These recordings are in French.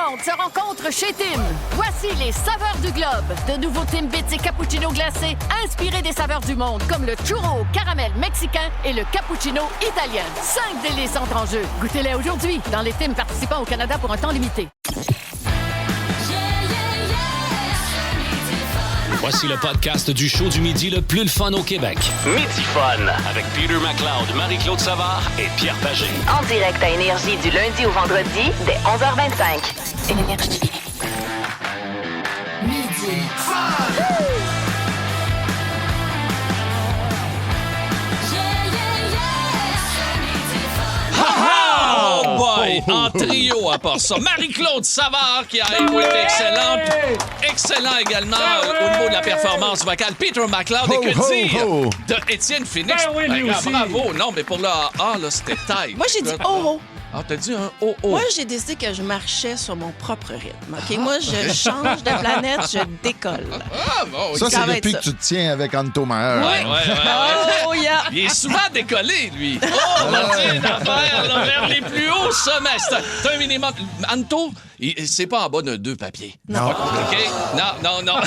monde se rencontrent chez Tim. Voici les saveurs du globe. De nouveaux Timbits et cappuccinos glacés inspirés des saveurs du monde, comme le churro au caramel mexicain et le cappuccino italien. 5 délices entrent en jeu. Goûtez-les aujourd'hui dans les Tim participants au Canada pour un temps limité. Voici le podcast du show du midi le plus le fun au Québec. Midi Fun avec Peter McLeod, Marie-Claude Savard et Pierre Pagé. En direct à Énergie du lundi au vendredi dès 11h25. Énergie. Midi Fun! Oh boy! En trio à part ça. Marie-Claude Savard qui a été excellente. Excellent également au niveau de la performance vocale. Peter McLeod et que dire de Étienne Phoenix. Ben oui, lui aussi. Bravo! Non, mais pour le A, là, c'était taille. Moi, j'ai dit oh. Ah, t'as dit un oh. Moi, j'ai décidé que je marchais sur mon propre rythme. OK? Moi, je change de planète, je décolle. Ah, bon, Ça, Ça va c'est être depuis ça. que tu te tiens avec Anto Maher. Ouais. Oh, yeah! Il est souvent décollé, lui. Oh, on va dire une affaire là, vers les plus hauts sommets. C'est un minimum. Anto, c'est pas en bas de 2 papiers. Non. OK? Non.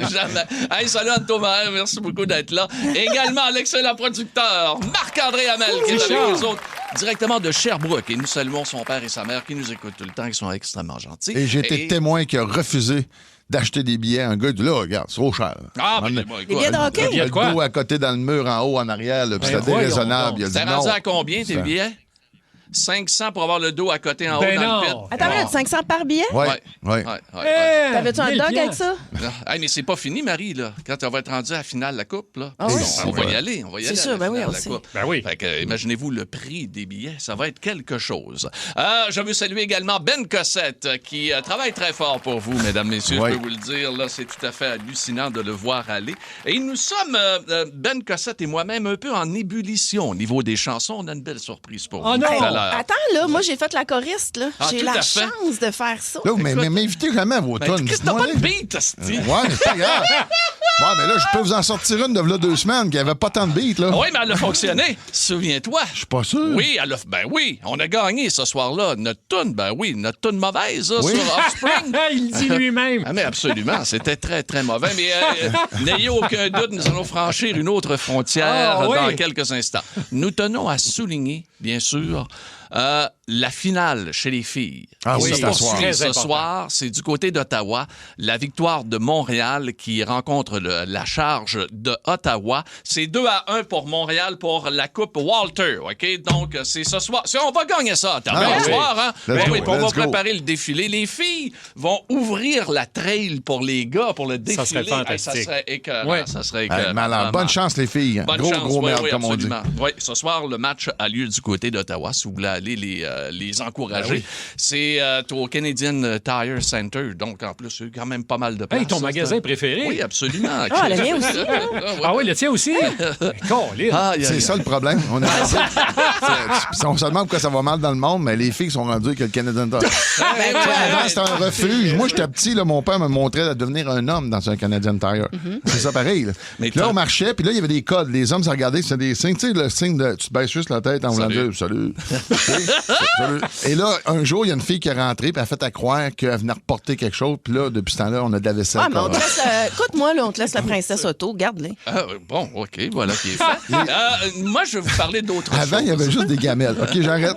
Jamais. Hey, salut Anto Maher, merci beaucoup d'être là. Également, l'excellent producteur Marc-André Hamel, qui est avec nous autres, directement de Sherbrooke. Et nous saluons son père et sa mère qui nous écoutent tout le temps, qui sont extrêmement gentils. Et j'ai été témoin qui a refusé d'acheter des billets. Un gars, il dit là, regarde, c'est trop cher. Ah, ben, Les billets de hockey? Il y a le quoi? dos à côté dans le mur, en haut, en arrière, là, puis c'était voyons déraisonnable. donc. Il a dit T'es non. rendu à combien, tes billets? 500 pour avoir le dos à côté en haut Ben dans le non. pit. Attends, une minute, 500 par billet? Ouais. T'avais-tu un 1000 dog avec piastres. ça? Hey, mais c'est pas fini, Marie, là. Quand on va être rendu à la finale de la Coupe, là. Ah oui? On va y aller. C'est sûr, ben oui, on la sait. Coupe. Ben oui. Fait que, imaginez-vous le prix des billets. Ça va être quelque chose. Je veux saluer également Ben Cossette, qui travaille très fort pour vous, mesdames, messieurs. Oui. Je peux vous le dire, là, c'est tout à fait hallucinant de le voir aller. Et nous sommes, Ben Cossette et moi-même, un peu en ébullition au niveau des chansons. On a une belle surprise pour vous non. tout à l'heure. Attends, là, moi, j'ai fait la choriste, là. Ah, J'ai tout la à fait. chance de faire ça. Là, mais m'invitez jamais à vos Ben, tonnes. Chris, t'as pas de beat, asti. Ouais, mais c'est pas grave. Ouais, mais là, je peux vous en sortir une de là 2 semaines qui avait pas tant de beats, là. Oui, mais elle a fonctionné. Souviens-toi. Je suis pas sûr. Oui, oui, on a gagné ce soir-là. Notre toune mauvaise là, Oui. sur Offspring. Il dit lui-même. Ah, mais absolument, c'était très, très mauvais. Mais n'ayez aucun doute, nous allons franchir une autre frontière Ah, oui. dans quelques instants. Nous tenons à souligner, bien sûr, la finale chez les filles. Ah qui oui, se c'est à soir. poursuit Très ce important. soir. C'est du côté d'Ottawa. La victoire de Montréal qui rencontre la charge de Ottawa. C'est 2-1 pour Montréal pour la Coupe Walter. OK? Donc, c'est ce soir. On va gagner ça, Ottawa, Ah, ce oui. soir. Hein? Let's Ben go, oui, puis on va let's go. préparer le défilé. Les filles vont ouvrir la trail pour les gars pour le défilé. serait fantastique. Ça serait écœurant. Ouais. Ça serait Hey, écœurant. malade. Vraiment. Bonne chance, les filles. Bonne gros, chance, gros oui, merde, oui, comme absolument. on dit. Oui, ce soir, le match a lieu du côté d'Ottawa, si vous voulez aller les encourager. Ben oui. C'est au Canadian Tire Center, donc en plus, il y a quand même pas mal de place. Hey, ton Ça, magasin c'est un- préféré? Oui, absolument. Ah, le mien aussi. Ah oui, le tien aussi? Colin. C'est ça le problème. On se demande pourquoi ça va mal dans le monde, mais les filles sont rendues avec le Canadian Tire. Avant, c'était un refuge. Moi, j'étais petit, là, mon père me montrait à devenir un homme dans un Canadian Tire. C'est ça pareil. Là. Mais Puis là, on marchait, puis là, il y avait des codes. Les hommes se regardaient, c'était des signes. Tu sais, le signe de tu te baisses juste la tête en voulant Salut. dire salut. Salut. Et là, un jour, il y a une fille qui est rentrée, puis elle a fait à croire qu'elle venait reporter quelque chose. Puis là, depuis ce temps-là, on a de la vaisselle. Ah, mais on te laisse, écoute-moi, là, on te laisse la princesse auto. Garde-les. Ah, bon, OK, voilà qui est fait. Moi, je vais vous parler d'autre chose. Avant, il y avait juste des gamelles. OK, j'arrête.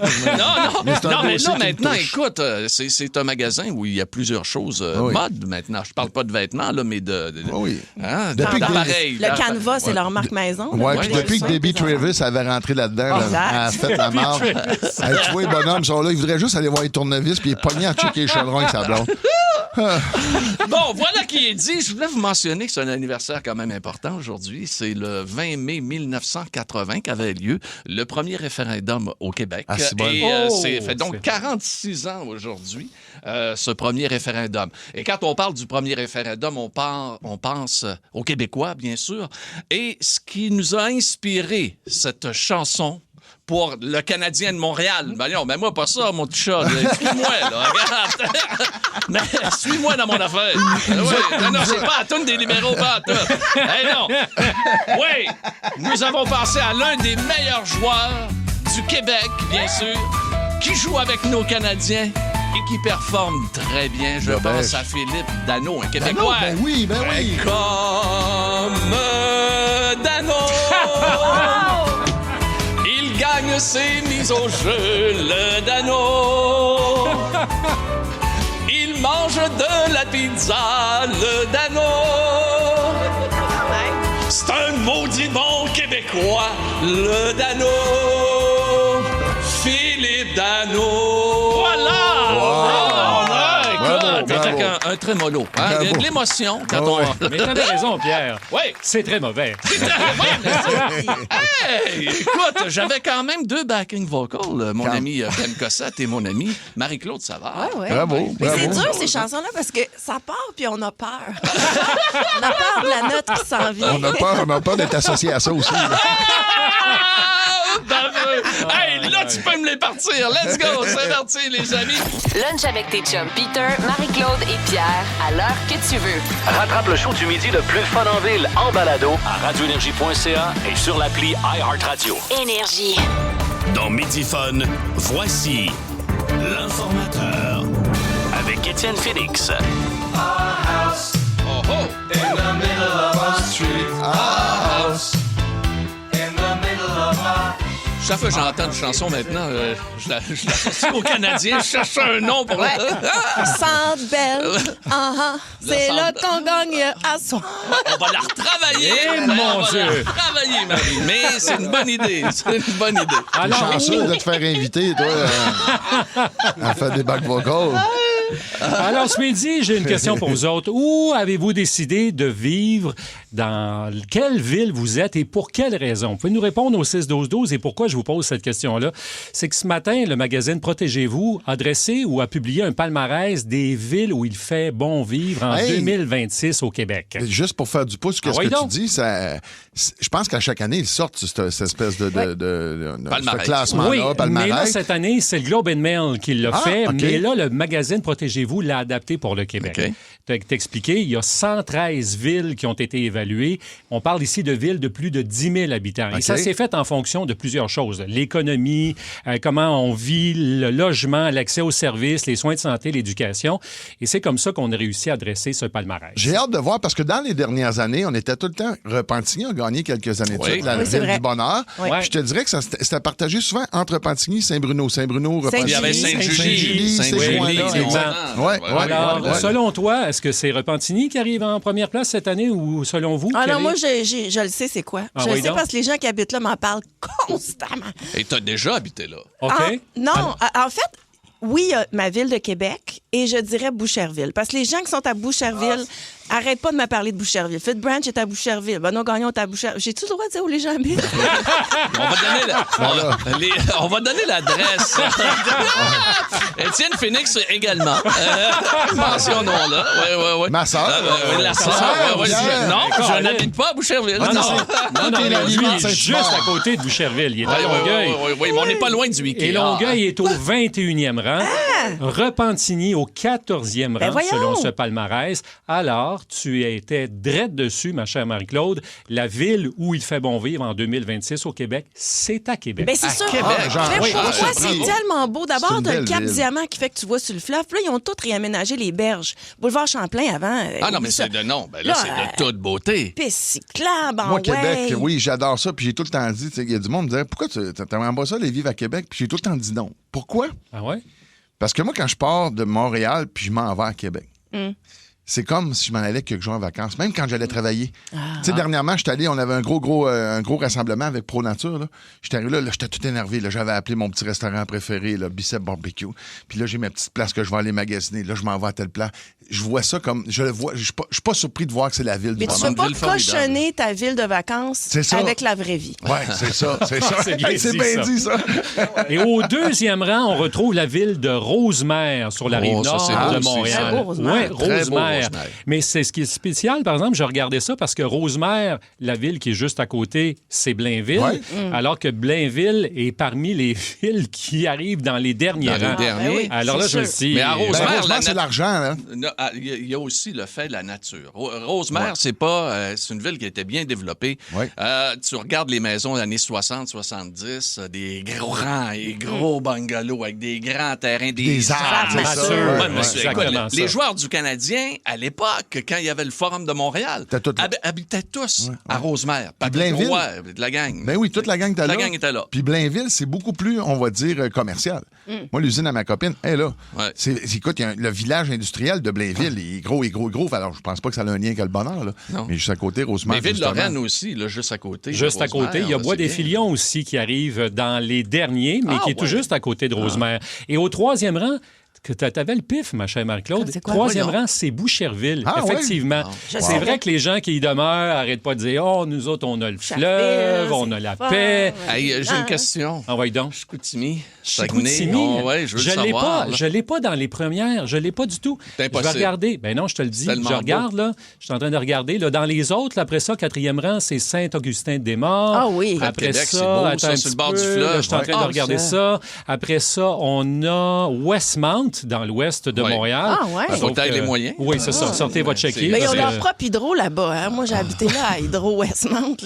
Mais c'est un Non, mais dossier là, qui me maintenant, touche. écoute, c'est un magasin où il y a plusieurs choses oui. mode maintenant. Je parle pas de vêtements, là, mais de Oui. hein, Depuis que d'appareils. Le Canva, c'est leur marque maison. Ouais, là. puis depuis que Debbie Travis avait rentré là-dedans, là, Exact. elle a fait la marde. Tu vois, les bonhommes sont là, ils voudraient juste aller voir les tournevis, puis il est pogné à checker les chevrons avec sa blonde. Bon, voilà qui est dit. Je voulais vous mentionner que c'est un anniversaire quand même important aujourd'hui. C'est le 20 mai 1980 qu'avait lieu le premier référendum au Québec. Ah, c'est bon. Et Oh, c'est fait donc c'est- 46 ans aujourd'hui, ce premier référendum. Et quand on parle du premier référendum, on pense aux Québécois, bien sûr. Et ce qui nous a inspiré cette chanson pour le Canadien de Montréal. Ben non, mets-moi pas ça, mon petit chat. Suis-moi, là. Regarde. Mais suis-moi dans mon affaire. Oui, non, c'est pas la toune des libéraux, pas à tout. Hey, non. Oui, nous avons pensé à l'un des meilleurs joueurs du Québec, bien sûr, qui joue avec nos Canadiens. et qui performe très bien. Je pense à Philippe Dano, un Québécois. Ben oui, ben oui. Comme Dano, il gagne ses mises au jeu, le Dano. Il mange de la pizza, le Dano. C'est un maudit bon Québécois, le Dano. Philippe Dano. Voilà! Bravo, bravo. Un trémolo. Hein? Bravo. De l'émotion quand Oh, on... Mais t'avais raison, Pierre. Oui. C'est très mauvais. Hey, écoute, j'avais quand même 2 backing vocals. Mon ami Ben Cossette et mon ami Marie-Claude Savard. Ouais. Bravo, Mais bravo. c'est dur, ces chansons-là, parce que ça part, puis on a peur. On a peur de la note qui s'en vient. On a peur d'être associé à ça aussi. là. Hey, là, tu peux me les partir. Let's go. C'est parti, les amis. Lunch avec tes chums Peter, Marie-Claude et Pierre à l'heure que tu veux. Rattrape le show du midi le plus fun en ville en balado à radioénergie.ca et sur l'appli iHeartRadio. Énergie. Dans Midi Fun, voici l'informateur avec Étienne Félix. Oh, oh. Chaque fois que j'entends une chanson maintenant, je l'associe aux Canadiens. Je cherche un nom pour la... Centre Bell. C'est là qu'on gagne à soir. On va la retravailler. Eh, On mon va Dieu. la retravailler, Marie. Mais c'est une bonne idée. C'est une bonne idée. T'es Alors, chanceux de te faire inviter, toi, à faire des back vocals. Alors, ce midi, j'ai une question pour vous autres. Où avez-vous décidé de vivre? Dans quelle ville vous êtes et pour quelle raison? Vous pouvez nous répondre au 6-12-12 et pourquoi je vous pose cette question-là? C'est que ce matin, le magazine Protégez-vous a dressé ou a publié un palmarès des villes où il fait bon vivre en 2026 au Québec. Juste pour faire du pouce, qu'est-ce oui que donc. tu dis? Je pense qu'à chaque année, ils sortent cette espèce de Palmarès. ce classement-là, Oui, mais là, palmarès. cette année, c'est le Globe and Mail qui l'a fait, OK. mais là, le magazine Protégez-vous l'a adapté pour le Québec. OK. T'expliquer, il y a 113 villes qui ont été évaluées. On parle ici de villes de plus de 10 000 habitants. OK. Et ça s'est fait en fonction de plusieurs choses. L'économie, comment on vit, le logement, l'accès aux services, les soins de santé, l'éducation. Et c'est comme ça qu'on a réussi à dresser ce palmarès. J'ai hâte de voir parce que dans les dernières années, on était tout le temps. Repentigny a gagné quelques années de Oui. suite, la Oui, c'est ville vrai. du bonheur. Oui. Puis je te dirais que c'était partagé souvent entre Repentigny et Saint-Bruno. Saint-Bruno, Il y avait Repentigny. Saint-Julie. ces coins-là. exact. Ouais, Alors, ouais. selon toi, est-ce que c'est Repentigny qui arrive en première place cette année ou selon vous? Ah quel non, est- moi, je le sais, c'est quoi. Ah Je oui, le sais donc? parce que les gens qui habitent là m'en parlent constamment. Et t'as déjà habité là. OK. Ah, non, en fait, oui, il y a ma ville de Québec et je dirais Boucherville. Parce que les gens qui sont à Boucherville, arrête pas de me parler de Boucherville. Fit Branch est à Boucherville. Benoît Gagnon est à Boucherville. J'ai-tu le droit de dire où les gens habitent? On va donner l'adresse. Étienne Phoenix également. Mentionnons-la. Oui. Ma sœur. La sœur. Ouais. Pierre. Non, je Colin. n'habite pas à Boucherville. Non, t'es la lui, limite il est Saint-Hubert. juste à côté de Boucherville. Il est à Longueuil. Oui, mais on n'est pas loin du Ikea. Et Longueuil est au 21e rang. Repentigny au 14e rang, voyons. selon ce palmarès. Alors, tu étais drette dessus, ma chère Marie-Claude. La ville où il fait bon vivre en 2026 au Québec, c'est à Québec. Ben, c'est ça. Québec, genre, Mais oui, pourquoi ah, c'est surpris. tellement beau? C'est D'abord, une t'as le belle Cap ville. Diamant qui fait que tu vois sur le fleuve. Puis là, ils ont tous réaménagé les berges. Boulevard Champlain avant. Ah non, oublie mais ça. c'est de non. Ben là, c'est de toute beauté. Piste cyclable, Moi, ouais. Québec, oui, j'adore ça. Puis j'ai tout le temps dit, tu sais, il y a du monde qui me disait, pourquoi tu t'aimerais pas ça, les vivre à Québec? Puis j'ai tout le temps dit non. Pourquoi? Ah ouais? Parce que moi, quand je pars de Montréal, puis je m'en vais à Québec, c'est comme si je m'en allais quelques jours en vacances, même quand j'allais travailler. Tu sais, dernièrement, j'étais allé, on avait un gros rassemblement avec Pro Nature. Là. J'étais arrivé là, j'étais tout énervé. Là. J'avais appelé mon petit restaurant préféré, là, Bicep Barbecue. Puis là, j'ai ma petite place que je vais aller magasiner. Là, je m'en vais à tel plat. Je vois ça comme, je le vois, je suis pas surpris de voir que c'est la ville du Mais tu bonheur. peux pas ville formidable. cochonner ta ville de vacances C'est ça. avec la vraie vie. Ouais, c'est ça, c'est ça. C'est bien C'est dit, bien ça. dit, ça. Et au 2e rang, on retrouve la ville de Rosemère sur la rive Oh, ça, nord c'est beau de aussi, Montréal. ça. Très beau, Rosemère. Ouais, Très beau, Rosemère. Rosemère. Mais c'est ce qui est spécial, par exemple, je regardais ça parce que Rosemère, la ville qui est juste à côté, c'est Blainville, alors que Blainville est parmi les villes qui arrivent dans les derniers rangs. Alors là, je me suis dit... Mais à Rosemère, c'est l'argent, hein? Il y a aussi le fait de la nature. Rosemère, c'est pas... c'est une ville qui a été bien développée. Tu regardes les maisons des années 60, 70, des grands et gros bungalows avec des grands terrains, des arbres. Les joueurs du Canadien, à l'époque, quand il y avait le Forum de Montréal, habitaient tous à Rosemère. Blainville, de la gang. Ben oui, toute la gang était là. La gang était là. Puis Blainville, c'est beaucoup plus, on va dire, commercial. Moi, l'usine à ma copine, elle est là. Écoute, le village industriel de Blainville, il est gros. Alors, je pense pas que ça a un lien avec le bonheur, là. Mais juste à côté, Rosemère. Mais Ville-Lorraine aussi, là, juste à côté. Juste à côté. Il y a Bois-des-Filions aussi qui arrive dans les derniers, mais qui est tout juste à côté de Rosemère. Et au troisième rang, que tu avais le pif, ma chère Marie-Claude. Troisième rang, c'est Boucherville. Effectivement. C'est vrai que les gens qui y demeurent n'arrêtent pas de dire « Oh, nous autres, on a le fleuve, on a la paix. » J'ai une question. Envoie donc. Chicoutimi. Chicoutimi. Je veux le savoir. Je l'ai pas dans les premières. Je l'ai pas du tout. C'est impossible. Je vais regarder. Ben non, je te le dis. Je regarde, là. Je suis en train de regarder. Là, dans les autres, là, après ça, quatrième rang, c'est Saint-Augustin-des-Morts. Ah oui. Après Québec, ça, c'est beau, attends ça, un sur petit le bord peu, du fleuve. là, je suis en train de regarder ça. Après ça, on a Westmount, dans l'ouest de Montréal. Ah ouais. Il faut que tu aies les moyens. Oui, c'est ça. Sortez votre chéquier. Mais ils ont leur propre hydro là-bas. Hein? Moi, j'ai habité là à Hydro-Westmount.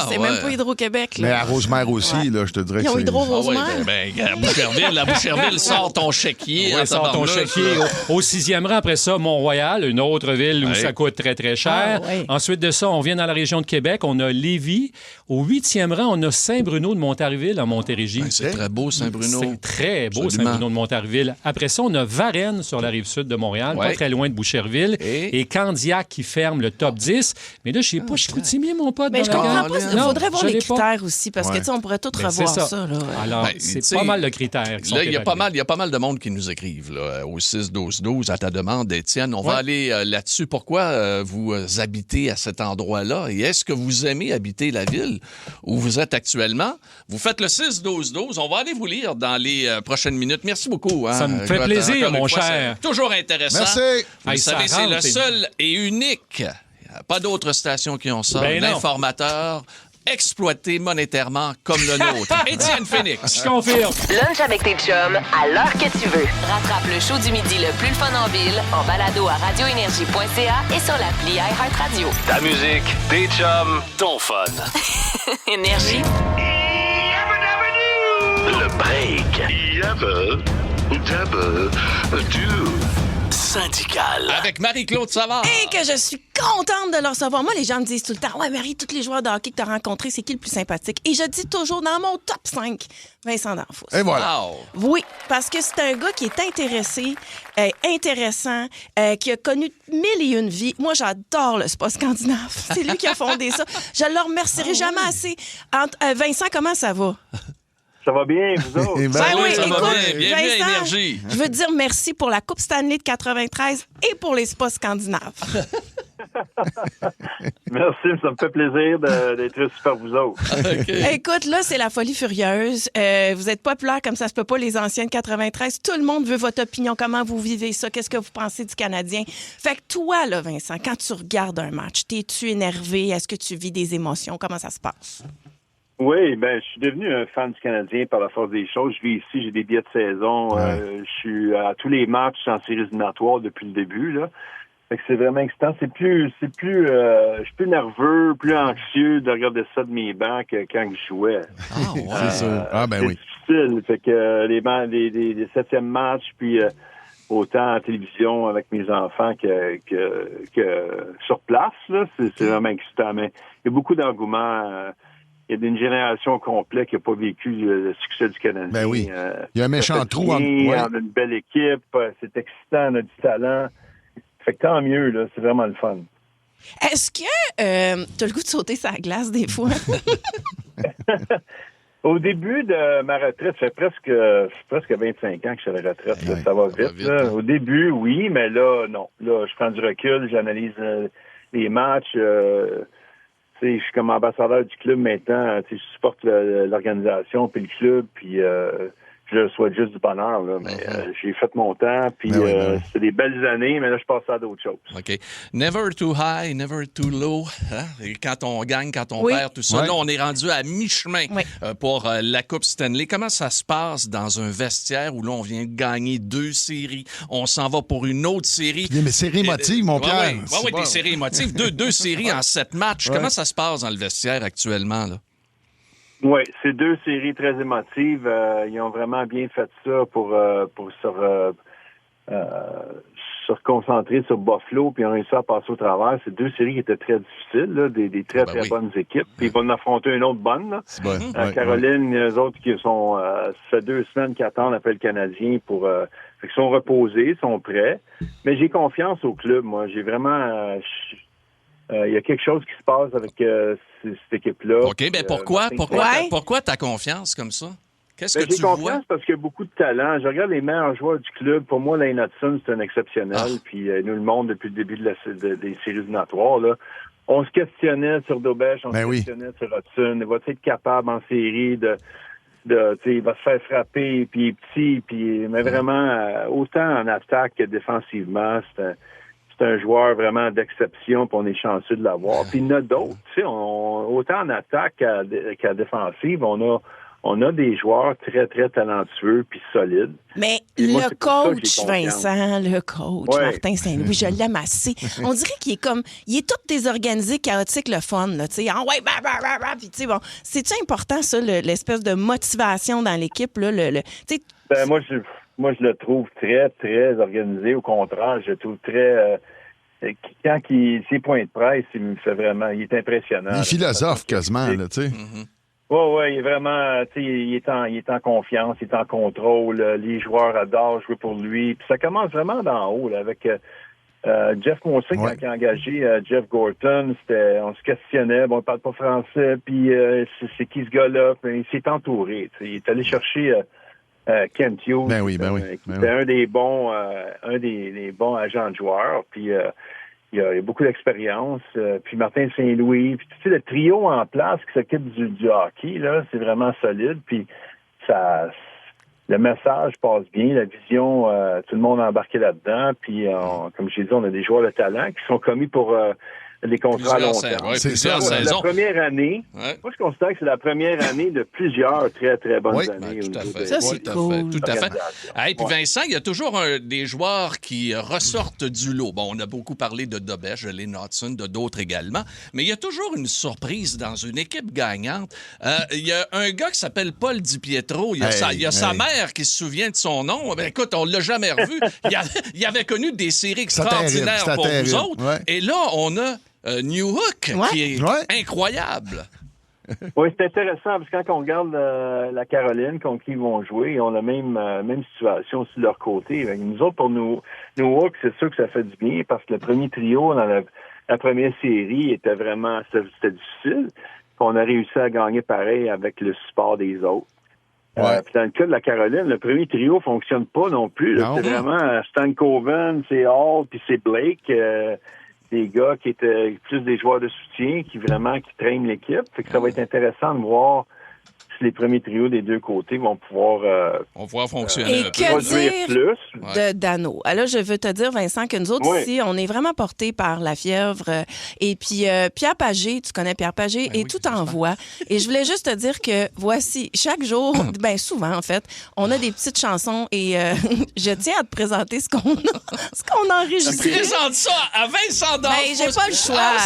C'est même pas Hydro-Québec. Mais à Rosemère aussi, là, je te dirais que ils ont c'est... Hydro-Rosemère. À Boucherville, sors ton chéquier. Sors ton chéquier. Au sixième rang, après ça, Mont-Royal, une autre ville où ça coûte très, très cher. Ensuite de ça, on vient dans la région de Québec. On a Lévis. Au huitième rang, on a Saint-Bruno de Montarville, en Montérégie. C'est très beau, Saint-Bruno. C'est très beau, Saint-Bruno de Montarville. Après ça, on a Varennes sur la rive sud de Montréal, pas très loin de Boucherville. Et Candiac qui ferme le top 10. Mais là, je ne sais pas, Chicoutimi, mon pote. Mais je comprends pas. Il faudrait voir les critères aussi, parce que tu sais, on pourrait tout revoir ça. Alors, c'est pas mal de critères qui sont là, il y a pas mal de monde qui nous écrivent là, au 6-12-12 à ta demande, Étienne. On va aller là-dessus. Pourquoi vous habitez à cet endroit-là? Et est-ce que vous aimez habiter la ville où vous êtes actuellement? Vous faites le 6-12-12. On va aller vous lire dans les prochaines minutes. Merci beaucoup. Ça me fait plaisir, mon cher. C'est toujours intéressant. Merci. Vous savez, c'est le seul et unique. Il n'y a pas d'autres stations qui ont ça. L'informateur exploité monétairement comme le nôtre. Étienne Phoenix. Je confirme. Lunch avec tes chums à l'heure que tu veux. Rattrape le show du midi le plus fun en ville en balado à radioénergie.ca et sur l'appli iHeartRadio. Ta musique, tes chums, ton fun. Énergie. Le break. Syndical. Avec Marie-Claude Savard. Et que je suis contente de le recevoir. Moi, les gens me disent tout le temps, « Ouais, Marie, tous les joueurs de hockey que tu as rencontrés, c'est qui le plus sympathique? » Et je dis toujours dans mon top 5, Vincent D'Anfos. Et voilà. Wow. Oui, parce que c'est un gars qui est intéressé, intéressant, qui a connu 1001 vies. Moi, j'adore le spa scandinave. C'est lui qui a fondé ça. Je ne le remercierai jamais assez. Vincent, comment ça va? Ça va bien, vous autres? Oui, ça écoute, va bien. Bienvenue à Vincent, Énergie. je veux te dire merci pour la Coupe Stanley de 93 et pour les spas scandinaves. Merci, ça me fait plaisir d'être ici par vous autres. Écoute, là, c'est la folie furieuse. Vous êtes populaire comme ça se peut pas, les anciens de 93. Tout le monde veut votre opinion. Comment vous vivez ça? Qu'est-ce que vous pensez du Canadien? Fait que toi, là, Vincent, quand tu regardes un match, t'es-tu énervé? Est-ce que tu vis des émotions? Comment ça se passe? Oui, je suis devenu un fan du Canadien par la force des choses. Je vis ici, j'ai des billets de saison. Je suis à tous les matchs en séries éliminatoires depuis le début, là. Fait que c'est vraiment excitant. Je suis plus nerveux, plus anxieux de regarder ça de mes bancs que quand je jouais. Ah, ouais. C'est ça. C'est difficile. Fait que les septièmes matchs, puis autant à la télévision avec mes enfants que sur place, là, c'est vraiment excitant. Mais il y a beaucoup d'engouement. Il y a une génération complète qui n'a pas vécu le succès du Canadien. Ben oui. Il y a un méchant trou. On a une belle équipe. C'est excitant. On a du talent. Fait que tant mieux, là. C'est vraiment le fun. Est-ce que tu as le goût de sauter sa glace des fois? Au début de ma retraite, ça fait presque 25 ans que je suis à la retraite. Là, ça va vite. Là. Au début, oui, mais là, non. Là, je prends du recul, j'analyse les matchs. Je suis comme ambassadeur du club maintenant. Je supporte l'organisation puis le club. Puis je je souhaite juste du bonheur, là, mais j'ai fait mon temps, puis c'est des belles années, mais là, je passe à d'autres choses. OK. Never too high, never too low. Hein? Et quand on gagne, quand on perd, tout ça. Là, on est rendu à mi-chemin pour la Coupe Stanley. Comment ça se passe dans un vestiaire où là, on vient de gagner 2 séries, on s'en va pour une autre série? Mais séries émotives, mon Pierre. Oui, des séries émotives. Deux séries en 7 matchs. Comment ça se passe dans le vestiaire actuellement, là? Oui, c'est 2 séries très émotives. Ils ont vraiment bien fait ça pour se reconcentrer sur Buffalo, puis ils ont réussi à passer au travers. C'est 2 séries qui étaient très difficiles, là, des très, très bonnes équipes. Puis ils vont en affronter une autre bonne. Là. Caroline, eux autres qui sont... ça fait 2 semaines qu'ils attendent après le Canadien pour... ils sont reposés, sont prêts. Mais j'ai confiance au club, moi. J'ai vraiment... il y a quelque chose qui se passe avec cette équipe-là. OK, mais pourquoi t'as confiance comme ça? Qu'est-ce que tu vois? J'ai confiance parce qu'il y a beaucoup de talent. Je regarde les meilleurs joueurs du club. Pour moi, Lane Hudson, c'est un exceptionnel. Puis nous le montre depuis le début des séries éliminatoires. Là. On se questionnait sur Dobèche, on se questionnait sur Hudson. Il va-t-il être capable en série il va se faire frapper, puis il est petit, mais vraiment, autant en attaque que défensivement, c'est un joueur vraiment d'exception, puis on est chanceux de l'avoir. Puis il y en a d'autres, autant en attaque qu'à défensive, on a des joueurs très, très talentueux puis solides. Mais le coach, Vincent, Martin Saint-Louis, je l'aime assez. On dirait qu'il est tout désorganisé, chaotique, le fun, là, tu sais. Puis tu sais, bon, c'est-tu important, ça, l'espèce de motivation dans l'équipe, là, moi, je le trouve très, très organisé. Au contraire, je le trouve très... quand ses points de presse, il me fait vraiment... Il est impressionnant. Il est philosophe, quasiment, là, tu sais. Oui, il est vraiment... il est en confiance, il est en contrôle. Les joueurs adorent jouer pour lui. Puis ça commence vraiment d'en haut, là, avec... Jeff Monson, quand il a engagé Jeff Gorton, on se questionnait, bon, il parle pas français, puis c'est qui ce gars-là? Puis il s'est entouré. Il est allé chercher... Kent Hughes, c'était un des bons agents de joueurs, puis il a beaucoup d'expérience, puis Martin Saint-Louis, puis tu sais, le trio en place qui s'occupe du hockey, là, c'est vraiment solide, puis le message passe bien, la vision, tout le monde a embarqué là-dedans, puis comme j'ai dit, on a des joueurs de talent qui sont commis pour les contrats à long terme. C'est ça. La première année, moi, je considère que c'est la première année de plusieurs très, très bonnes années. Tout à fait. Ça, c'est cool. Tout à fait. Hey, puis Vincent, il y a toujours des joueurs qui ressortent du lot. Bon, on a beaucoup parlé de Dobèche, de Lane Hudson, de d'autres également, mais il y a toujours une surprise dans une équipe gagnante. Il y a un gars qui s'appelle Paul Di Pietro. Il y a sa mère qui se souvient de son nom. Ben, écoute, on l'a jamais revu. Il avait connu des séries extraordinaires pour vous autres. Ouais. Et là, on a Newhook, qui est incroyable. Oui, c'est intéressant, parce que quand on regarde la Caroline, contre qui ils vont jouer, ils ont la même situation aussi de leur côté. Nous autres, pour Newhook, c'est sûr que ça fait du bien, parce que le premier trio dans la première série était vraiment... C'était difficile. On a réussi à gagner pareil avec le support des autres. Puis dans le cas de la Caroline, le premier trio fonctionne pas non plus. Là. C'est vraiment Stan Coven, c'est Hall, puis c'est Blake... des gars qui étaient plus des joueurs de soutien qui traînent l'équipe. Fait que ça va être intéressant de voir si les premiers trios des deux côtés vont pouvoir fonctionner. Et que dire de Dano? Alors, je veux te dire, Vincent, que nous autres ici, on est vraiment portés par la fièvre. Et puis, Pierre Pagé, tu connais Pierre Pagé, est tout en voix. Et je voulais juste te dire que voici, chaque jour, souvent en fait, on a des petites chansons et je tiens à te présenter ce qu'on a enregistré. Tu présentes ça à Vincent D'Anjou. J'ai pas le choix.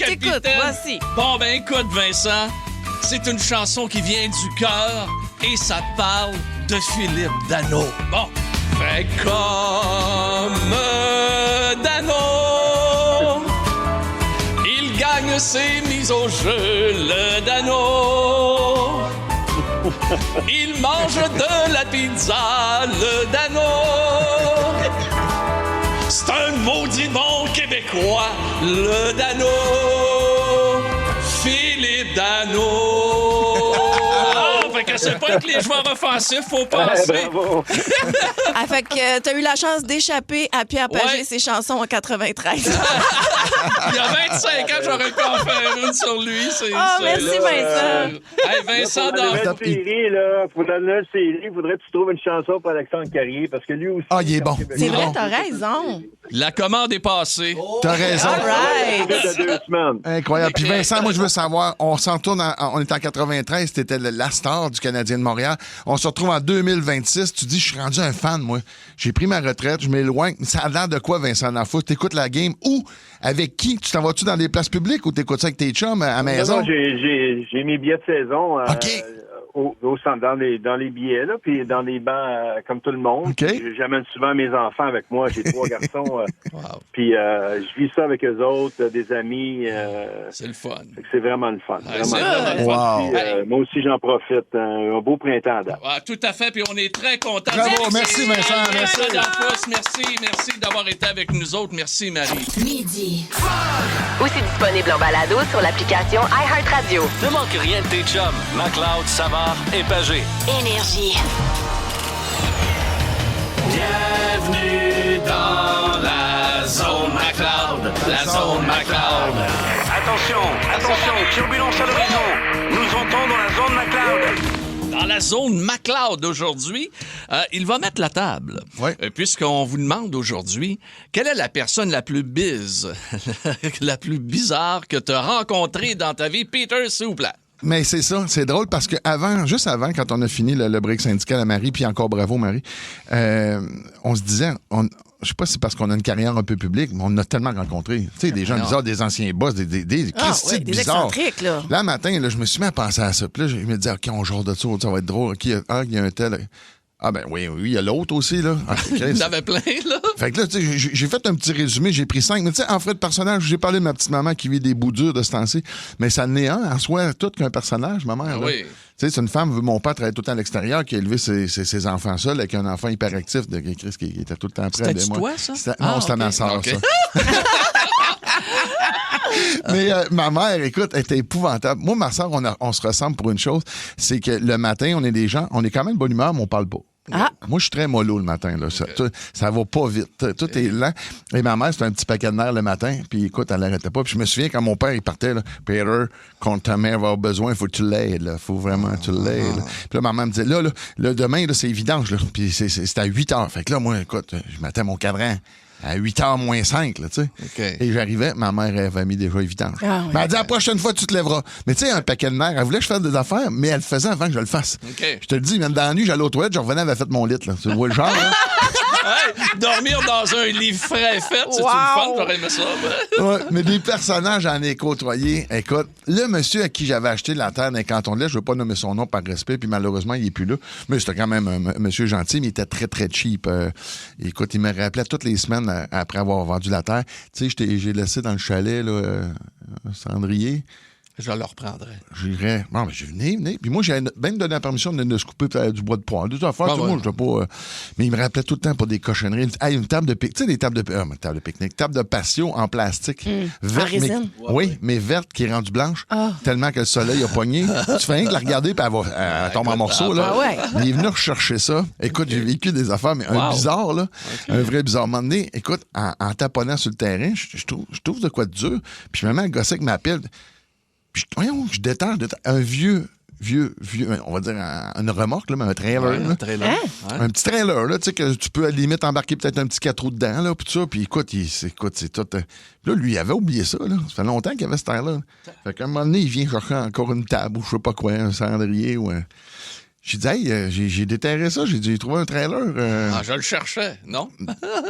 Écoute, voici. Bon, écoute, Vincent, c'est une chanson qui vient du cœur et ça te parle de Philippe Dano. Bon, fais comme Dano. Il gagne ses mises au jeu, le Dano. Il mange de la pizza, le Dano. C'est un maudit bon Québécois, le Dano. Philippe Dano. Fait que C'est pas que les joueurs offensifs, faut penser. Bravo. Ah, fait que t'as eu la chance d'échapper à Pierre Pagé Ouais. ses chansons en 93. Il y a 25 ans, j'aurais pu en faire une sur lui. Merci, Vincent. Hey, Vincent, Pour la nouvelle série, là, pour la nouvelle série, faudrait que tu trouves une chanson pour Alexandre Carrier, parce que lui aussi... Ah, il est bon. C'est Il est vrai, bon. t'as raison. la commande est passée. T'as raison. All right. Il y a 2 semaines. Incroyable. Puis Vincent, moi, je veux savoir, on s'en retourne, on est en 93, t'étais la star du Canadien de Montréal. On se retrouve en 2026. Tu dis, je suis rendu un fan, moi. J'ai pris ma retraite, je m'éloigne. Ça a l'air de quoi, Vincent D'Anfos? T'écoutes la game où? Avec qui? Tu t'en vas-tu dans des places publiques ou t'écoutes ça avec tes chums à la maison? Non, j'ai mes billets de saison OK. au centre, dans les billets, là, puis dans les bancs, comme tout le monde. OK. Puis j'amène souvent mes enfants avec moi. J'ai 3 garçons. Puis je vis ça avec eux autres, des amis. C'est le fun. Fait que c'est vraiment le fun. Ouais, Vraiment c'est le fun. vraiment le fun. Puis, Wow. moi aussi, j'en profite. Un beau printemps à date. Ah, tout à fait, puis on est très contents. Bravo, merci, Vincent, merci. Vincent D'Anfos, merci d'avoir été avec nous autres. Merci, Marie. Midi. Aussi disponible en balado sur l'application iHeartRadio. Ne manque rien de tes chums, McLeod, Savard et Pagé. Énergie. Bienvenue dans la zone McLeod. La zone McLeod. Attention, turbulence à l'horizon. Nous entrons dans la zone McLeod. Dans la zone McLeod aujourd'hui, il va mettre la table. Ouais. Puisqu'on vous demande aujourd'hui, quelle est la personne la plus la plus bizarre que tu as rencontrée dans ta vie? Peter, s'il vous plaît. Mais c'est ça, c'est drôle parce que juste avant, quand on a fini le break syndical à Marie, puis encore bravo Marie, on se disait, je sais pas si c'est parce qu'on a une carrière un peu publique, mais on en a tellement rencontré. Tu sais, des gens bizarres, des anciens boss, des Ah, Christy ouais, des bizarres. excentriques, là. Là, matin, là, je me suis mis à penser à ça. Puis là, je me disais, OK, on genre de ça va être drôle. OK, il y a un tel. Ah ben oui, il y a l'autre aussi, là. Ah, Il y en avait plein, là. fait que là, tu sais, j'ai fait un petit résumé, j'ai pris 5. Mais tu sais, en fait, de personnage, j'ai parlé de ma petite maman qui vit des bouts durs de ce temps-ci. Mais ça n'est un en soi, tout qu'un personnage, ma mère. Ah là. oui. Tu sais, c'est une femme, mon père travaillait tout le temps à l'extérieur, qui a élevé ses enfants seuls avec un enfant hyperactif de Chris qui était tout le temps près de C'était-tu moi. toi, ça? Non, Ah, c'était ok. ma soeur, Ok. ça. Mais ma mère, écoute, elle était épouvantable. Moi, ma soeur, on se ressemble pour une chose, c'est que le matin, on est des gens, on est quand même de bonne humeur, mais on parle pas. Ah. Moi, je suis très mollo le matin. Là. Ça va pas vite. Tout est lent. Et ma mère, c'était un petit paquet de nerfs le matin. Puis écoute, elle n'arrêtait pas. Puis je me souviens quand mon père, il partait, là, Peter, quand ta mère va avoir besoin, il faut que tu l'aides. Il faut vraiment que tu l'aides. Puis là, ma mère me disait, là demain, là, c'est vidange. Là. Puis c'est à 8 heures. Fait que là, moi, écoute, je mettais mon cadran à 8h moins 5, là, tu sais. OK. Et j'arrivais, ma mère avait mis déjà les vidanges. Ah, oui. Mais elle dit, la prochaine fois, tu te lèveras. Mais tu sais, un paquet de nerfs, elle voulait que je fasse des affaires, mais elle le faisait avant que je le fasse. OK. Je te le dis, même dans la nuit, j'allais aux toilettes, je revenais, elle avait fait mon lit, là. Tu vois le genre, là? Hey, dormir dans un lit frais fait, c'est Wow. une fun, j'aurais aimé ça. Ouais, mais des personnages, j'en ai côtoyé. Écoute, le monsieur à qui j'avais acheté la terre d'un canton de lait, je veux pas nommer son nom par respect, puis malheureusement, il est plus là. Mais c'était quand même un monsieur gentil, mais il était très, très cheap. Écoute, il me rappelait toutes les semaines après avoir vendu la terre. Tu sais, j'ai laissé dans le chalet, là, cendrier. Je le reprendrai. J'irais. Bon, mais venez. Puis moi, j'avais même donné la permission de se couper du bois de poire. Deux affaires, Ah, tout le monde, je pas. Mais il me rappelait tout le temps pour des cochonneries. Hey, une table de pique-nique. Tu sais, des tables de pique-nique. Table de patio en plastique. Verte, En résine. Oui, mais verte qui est rendue blanche. Tellement que le soleil a pogné. Tu fais rien que la regarder, puis elle tombe en morceaux, là. Ah ouais. Il est venu rechercher ça. Écoute, j'ai vécu des affaires, mais un bizarre, là. Un vrai bizarre. À un moment donné, écoute, en taponnant sur le terrain, je trouve de quoi de dur. Puis je me mets à gosser avec ma pile. Puis je détache un vieux, on va dire une remorque, là, mais un trailer. Ouais, là. un trailer. Ouais. Un petit trailer, là, tu sais, que tu peux à la limite embarquer peut-être un petit 4 roues dedans, là, puis tout ça. Puis écoute, c'est tout. Là, lui, il avait oublié ça, là. Ça fait longtemps qu'il avait ce terre-là. Fait qu'à un moment donné, il vient chercher encore une table ou je sais pas quoi, un cendrier ou un... J'ai dit, hey, j'ai déterré ça. J'ai trouvé un trailer. Ah, je le cherchais, non?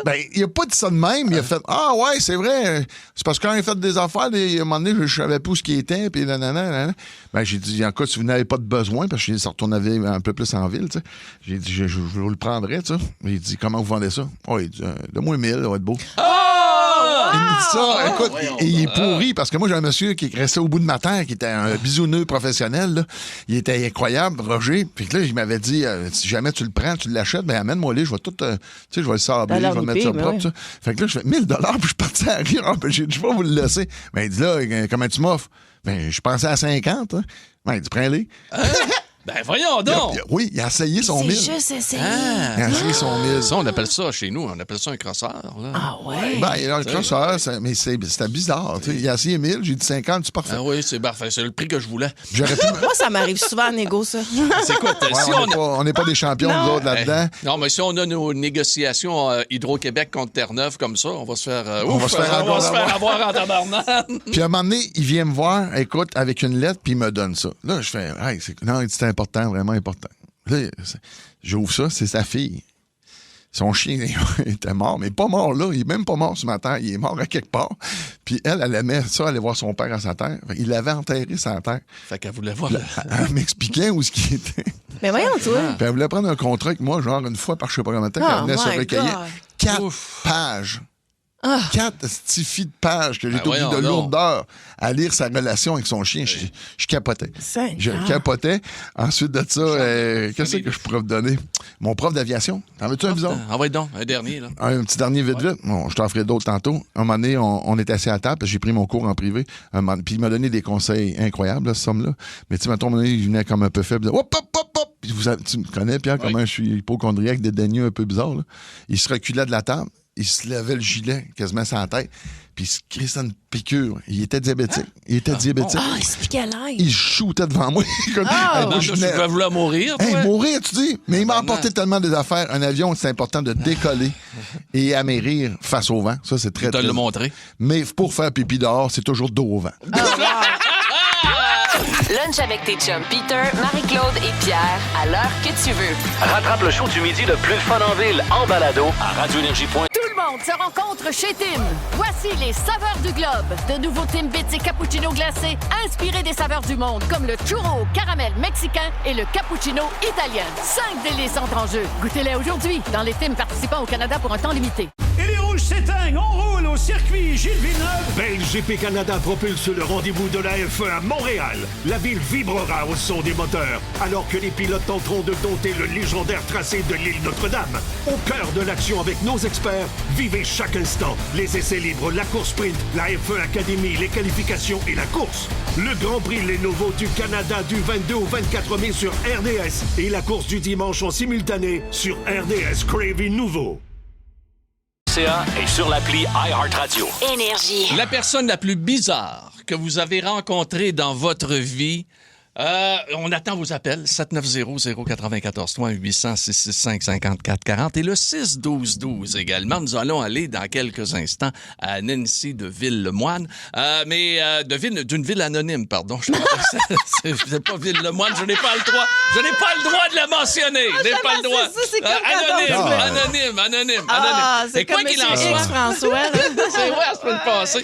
Ben, il a pas dit ça de même. Il a fait, ah ouais, c'est vrai. C'est parce que quand il a fait des affaires, à un moment donné, je savais pas où ce qui était, puis nanana. Ben, j'ai dit, en cas, si vous n'avez pas de besoin, parce que ça retournait un peu plus en ville, tu sais. J'ai dit, je vous le prendrais, tu sais. Il dit, comment vous vendez ça? Oh, il dit, donne-moi 1000, ça va être beau. Il me dit ça, écoute, et il est pourri parce que moi, j'ai un monsieur qui restait au bout de ma terre, qui était un bisouneux professionnel, là. Il était incroyable, Roger. Puis là, il m'avait dit, si jamais tu le prends, tu l'achètes, ben amène-moi-les, je vais tout, tu sais, je vais le sabler, je vais le mettre ça propre, ça. Fait que là, je fais 1000 $, puis je suis parti à rire. Ben, je vais vous le laisser. Ben, il dit là, comment tu m'offres? Ben, je pensais à 50, hein. Ben, il dit, prends-les. Ben voyons donc! Oui, il a essayé son C'est 1000. juste essayé. Il a essayé son 1000. Ça, on appelle ça chez nous, on appelle ça un crosseur. Là. Ah ouais? Ben, il a un crosseur, mais c'était bizarre. Tu sais. Il a essayé 1000, j'ai dit 50, c'est parfait. Ah oui, c'est parfait. C'est le prix que je voulais. J'aurais pu. Moi, ça m'arrive souvent en négo, ça. C'est quoi? Ouais, Si on n'est pas des champions, nous autres, là-dedans. Non, mais si on a nos négociations Hydro-Québec contre Terre-Neuve comme ça, on va se faire, On va se faire avoir en tabarnak. Puis à un moment donné, il vient me voir, écoute, avec une lettre, puis il me donne ça. Là, je fais, hey, non, il dit, c'est important, vraiment important. Là, j'ouvre ça, c'est sa fille. Son chien était mort, mais pas mort là. Il est même pas mort ce matin. Il est mort à quelque part. Puis elle aimait ça, aller voir son père à sa terre. Il l'avait enterré sa terre. Fait qu'elle voulait voir. Elle m'expliquait où ce qui était. Mais voyons, toi. Puis elle voulait prendre un contrat avec moi, genre une fois par je sais pas combien de temps, qu'elle venait se recueillir. 4 pages. 4 stiffies de pages que j'ai été obligé de lourdeur à lire sa relation avec son chien. Je capotais. Je capotais. Ensuite de ça, qu'est-ce que je pourrais vous donner? Mon prof d'aviation. T'en veux-tu un bizarre? Envoie donc, un dernier. Là. Un petit dernier vite. Bon, je t'en ferai d'autres tantôt. Un moment donné, on était assis à table, j'ai pris mon cours en privé. Puis il m'a donné des conseils incroyables, là, ce somme-là. Mais tu sais, mettons, il venait comme un peu faible. Hop, hop, hop, hop! Tu me connais, Pierre, comment je suis hypochondriaque, dédaigneux, un peu bizarre. Là. Il se reculait de la table. Il se levait le gilet quasiment sur la tête, puis il se crissait une piqûre. Il était diabétique. Il se piquait l'air. Il shootait devant moi. Je vais vouloir mourir, toi. Mourir, tu dis? Mais il m'a apporté tellement des affaires. Un avion, c'est important de décoller et amérir face au vent. Ça, c'est très, très... le montrer. Mais pour faire pipi dehors, c'est toujours dos au vent. Lunch avec tes chums Peter, Marie-Claude et Pierre, à l'heure que tu veux. Rattrape le show du midi le plus fun en ville en balado à radioénergie.com. Tout le monde se rencontre chez Tim. Voici les saveurs du globe. De nouveaux Timbits et cappuccino glacés inspirés des saveurs du monde, comme le churro caramel mexicain et le cappuccino italien. 5 délices entrent en jeu. Goûtez-les aujourd'hui dans les Tim participants au Canada pour un temps limité. Et les rouges s'éteignent, on roule au circuit Gilles Villeneuve. BeLGP Canada propulse le rendez-vous de la F1 à Montréal. La ville vibrera au son des moteurs, alors que les pilotes tenteront de dompter le légendaire tracé de l'île Notre-Dame. Au cœur de l'action avec nos experts, vivez chaque instant. Les essais libres, la course sprint, la F1 Academy, les qualifications et la course. Le Grand Prix Lenovo du Canada du 22 au 24 mai sur RDS et la course du dimanche en simultané sur RDS Crave Nouveau. Et sur l'appli iHeartRadio. Énergie. La personne la plus bizarre que vous avez rencontrée dans votre vie, on attend vos appels. 790-094-3, 800-665-5440 et le 612-12 également. Nous allons aller dans quelques instants à Nancy de Ville-le-Moine, d'une ville anonyme, pardon. C'est pas Ville-le-Moine, je n'ai pas le droit. Je n'ai pas le droit de la mentionner. Je n'ai pas le droit. Anonyme. C'est comme M. François. C'est vrai, ça peut le passer.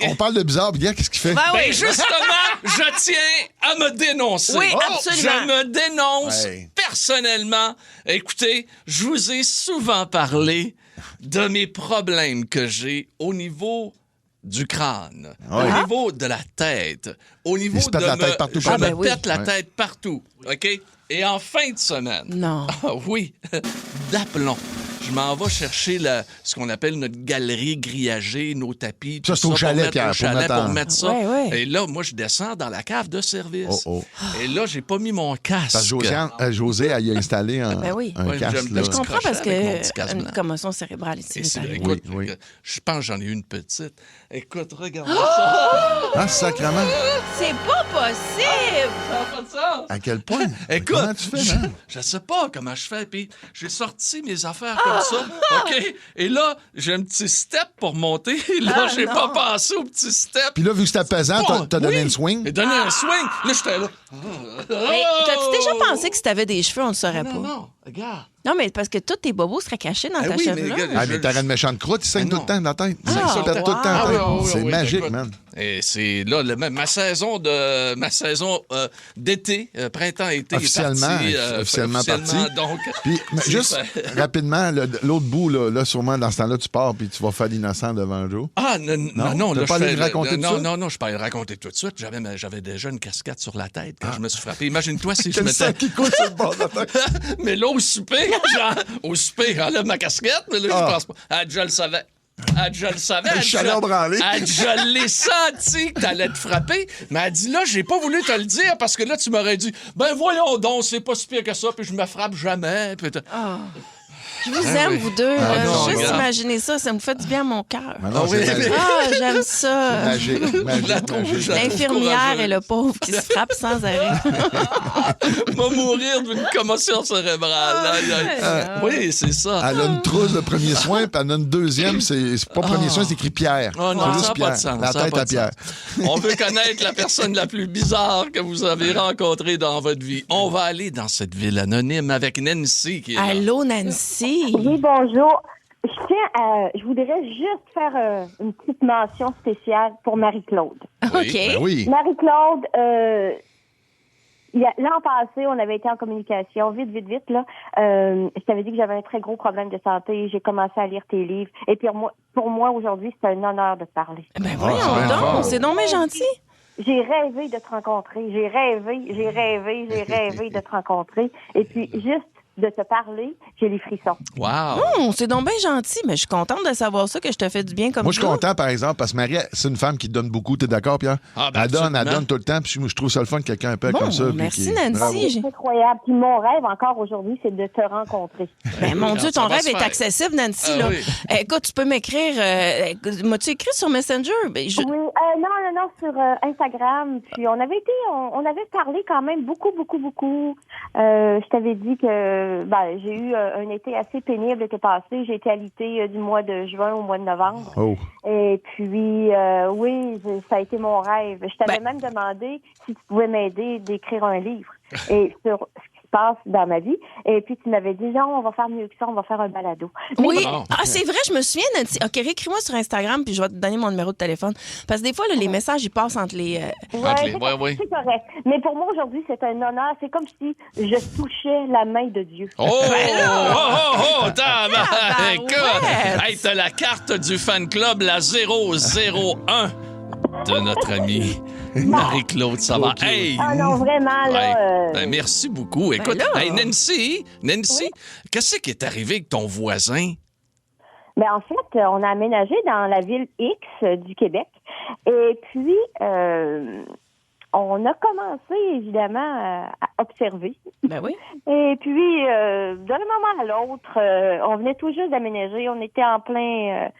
On parle de bizarre, puis qu'est-ce qu'il fait? Ben justement, je tiens à me dénoncer. Oui, absolument. Je me dénonce personnellement. Écoutez, je vous ai souvent parlé de mes problèmes que j'ai au niveau du crâne, au niveau de la tête, au niveau de la tête partout. Je me pète la tête partout, OK? Et en fin de semaine, d'aplomb, je m'en vais chercher ce qu'on appelle notre galerie grillagée, nos tapis. Ça, c'est au chalet, Pierre, pour mettre ça. Ouais. Et là, moi, je descends dans la cave de service. Et là, j'ai pas mis mon casque. Parce que José, elle y a installé un casque. Je comprends parce que une commotion cérébrale ici. Écoute, je pense que j'en ai eu une petite. Écoute, regarde ça. Ah, sacrément. C'est pas possible. Ça n'a pas de sens. À quel point? Écoute, comment tu fais, man? Je sais pas comment je fais. Puis j'ai sorti mes affaires comme ça. OK? Et là, j'ai un petit step pour monter. Là, j'ai pas pensé au petit step. Puis là, vu que c'était pesant, t'as donné une swing? J'ai donné un swing. Là, j'étais là. Mais t'as-tu déjà pensé que si t'avais des cheveux, on ne saurait pas? Non, regarde. Non, mais parce que tous tes bobos seraient cachés dans ta chevelure. Mais t'aurais une méchante croûte, il saigne tout le temps de la tête. Il se pète tout le temps la tête. C'est magique, man. Et c'est là, ma saison d'été, printemps-été, officiellement parti. Donc, puis, juste rapidement, l'autre bout, là, sûrement, dans ce temps-là, tu pars puis tu vas faire l'innocent devant Joe. Ah, non, là, pas aller le raconter tout de suite? Non, je peux aller le raconter tout de suite. J'avais déjà une casquette sur la tête quand je me suis frappé. Imagine-toi si je mettais... mettais... qui coule sur le bord de la tête. Mais là, au souper, j'enlève ma casquette, mais là, je pense pas. Ah, je le savais. Elle dit, je le savais. Le chaleur branlé. Elle dit, je l'ai senti que t'allais te frapper. Mais elle dit, là, j'ai pas voulu te le dire parce que là, tu m'aurais dit, ben voyons donc, c'est pas si pire que ça, puis je me frappe jamais. Puis Je vous aime, vous deux. non, Juste regarde. imaginer ça ça me fait du bien à mon cœur. Ah non, c'est magique. J'aime ça. Magique. Je la trouve L'infirmière courageuse. et le pauvre qui se frappe sans arrêt. Va mourir d'une commotion cérébrale. Oui, c'est ça. Elle a une trousse de premier soin, puis elle a une deuxième, c'est pas premier soin, c'est écrit Pierre. Oh non, C'est ça juste n'a pas Pierre. de sens. La ça a tête pas à de Pierre. sens. On veut connaître la personne la plus bizarre que vous avez rencontrée dans votre vie. On va aller dans cette ville anonyme avec Nancy qui est là. Allô, Nancy? Oui, bonjour. Je voudrais juste faire une petite mention spéciale pour Marie-Claude. Oui. OK. Ben oui. Marie-Claude, l'an passé, on avait été en communication, vite, là. Je t'avais dit que j'avais un très gros problème de santé. J'ai commencé à lire tes livres. Et puis, pour moi aujourd'hui, c'est un honneur de te parler. Ben voyons c'est bien fort. donc, c'est donc bien gentil. J'ai rêvé de te rencontrer. J'ai rêvé de te rencontrer. Et puis, juste de te parler, j'ai les frissons. Wow. C'est donc bien gentil, mais je suis contente de savoir ça, que je te fais du bien comme ça. Moi, je suis content, par exemple, parce que Marie, c'est une femme qui donne beaucoup. T'es d'accord, Pierre? Ah, ben, elle donne absolument. tout le temps. Puis moi, je trouve ça le fun que quelqu'un un peu Bon, comme ça. puis merci, qui- Nancy. Bravo. J'ai- C'est incroyable. Puis mon rêve, encore aujourd'hui, c'est de te rencontrer. Ben, mon Dieu, Ça ton va rêve se est faire. accessible, Nancy. Ah là. oui. Écoute, tu peux m'écrire. M'as-tu écrit sur Messenger? Ben, Oui, non, sur Instagram. Puis on avait parlé quand même beaucoup. Je t'avais dit que j'ai eu un été assez pénible l'été passé. J'ai été alitée du mois de juin au mois de novembre. Oh. Et puis, oui, ça a été mon rêve. Je t'avais même demandé si tu pouvais m'aider d'écrire un livre et sur ce qui se passe dans ma vie. Et puis, tu m'avais dit, non, on va faire mieux que ça, on va faire un balado. Oui. Bon. Ah, c'est vrai, je me souviens, Nancy. OK, réécris-moi sur Instagram, puis je vais te donner mon numéro de téléphone. Parce que des fois, là, les messages, ils passent entre les... Oui. C'est correct. Mais pour moi, aujourd'hui, c'est un honneur. C'est comme si je touchais la main de Dieu. Oh, Ben écoute, ouais. hey, t'as la carte du fan club, la 001 de notre amie Marie-Claude Savard. Hey! Ah non, vraiment, là... Ben, merci beaucoup. Écoute, là. hey, Nancy, qu'est-ce qui est arrivé avec ton voisin? Ben, en fait, on a aménagé dans la ville X du Québec. Et puis, on a commencé, évidemment, à observer. Ben oui. Et puis, d'un moment à l'autre, on venait tout juste d'aménager. On était en plein